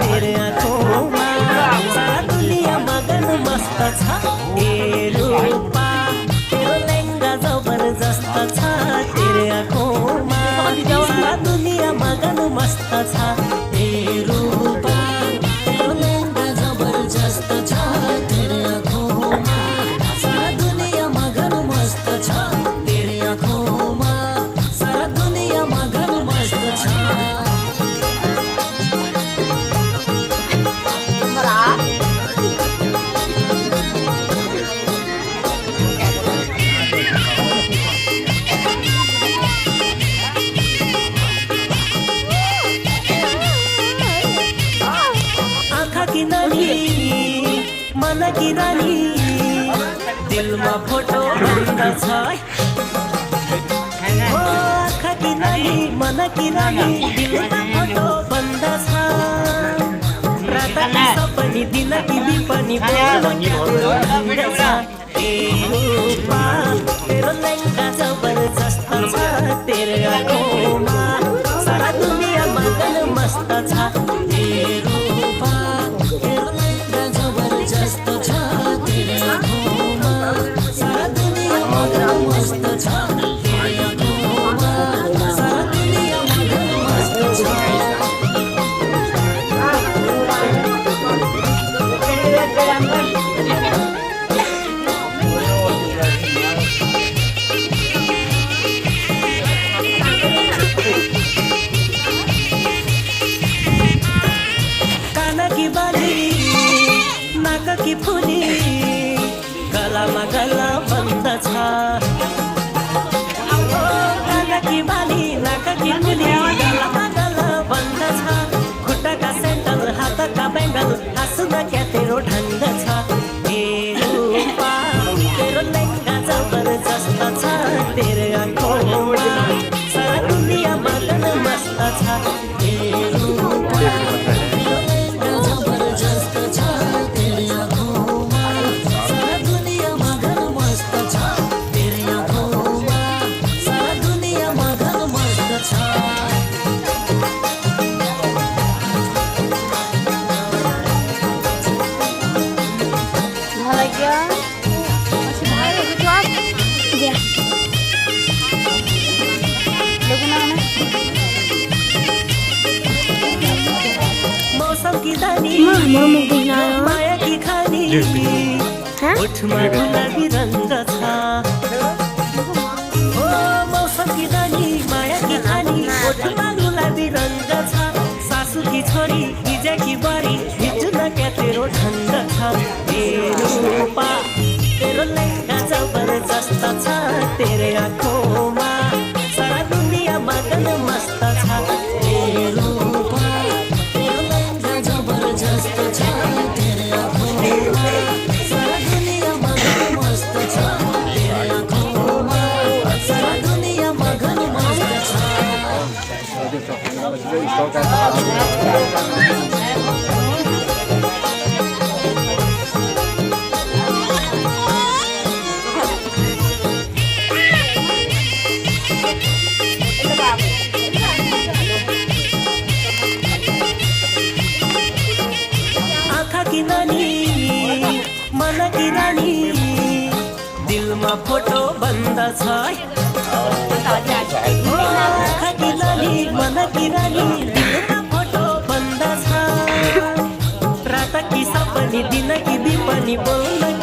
तेरे आँखों में सारा दुनिया मगन मस्त छ ए रूपा तेरो लहंगा जबरदस्त छ तेरे आँखों में सारा दुनिया मगन मस्त छ ए रूपा तेरो लहंगा जबरदस्त छ तेरे आँखों में सारा दुनिया मगन मस्त छ तेरे आँखों में सारा दुनिया मगन मस्त छ की नानी मन की रानी दिल में फोटो बंद छ आँखा की नानी मन की रानी दिल में फोटो बंद छ रात की सपनी दिन की विपनी रूपा तेरो लहंगा जबरदस्त छ तेरे आँखों में सारा दुनिया मगन मस्त छ रूपा की बाली नाक की फुली गलामा गला बंद छ कान की बाली नाक की फुली गलामा गला बंद छ खुट्टा का सैंडल हाथ का बैंगल हंसना क्या तेरो ढंग छ ए रूपा तेरो लहंगा जबरदस्त छ तेरे आँखों में सारा दुनिया मगन मस्त छ ए रूपा मौसम की दानी माया की खानी ओठमा गुलाबी रंग छ मौसम की दानी माया की खानी ओठमा गुलाबी रंग छ सासू की छोरी हिजा की बारी हिजना क्या तेरो ढंग छ ए रूपा तेरो लहंगा जबरदस्त छ तेरे आँखों में सारा दुनिया मगन मस्त छ ए रूपा तेरो लहंगा जबरदस्त छ तेरे आँखों में सारा दुनिया मगन मस्त छ तेरे आँखों में सारा दुनिया मगन मस्त छ आँखा की नानी मन की रानी दिल में फोटो बंद छ आँखा की नानी मन की रानी दिल में फोटो बंद छ रात की सपनी दिन की विपनी बोल्न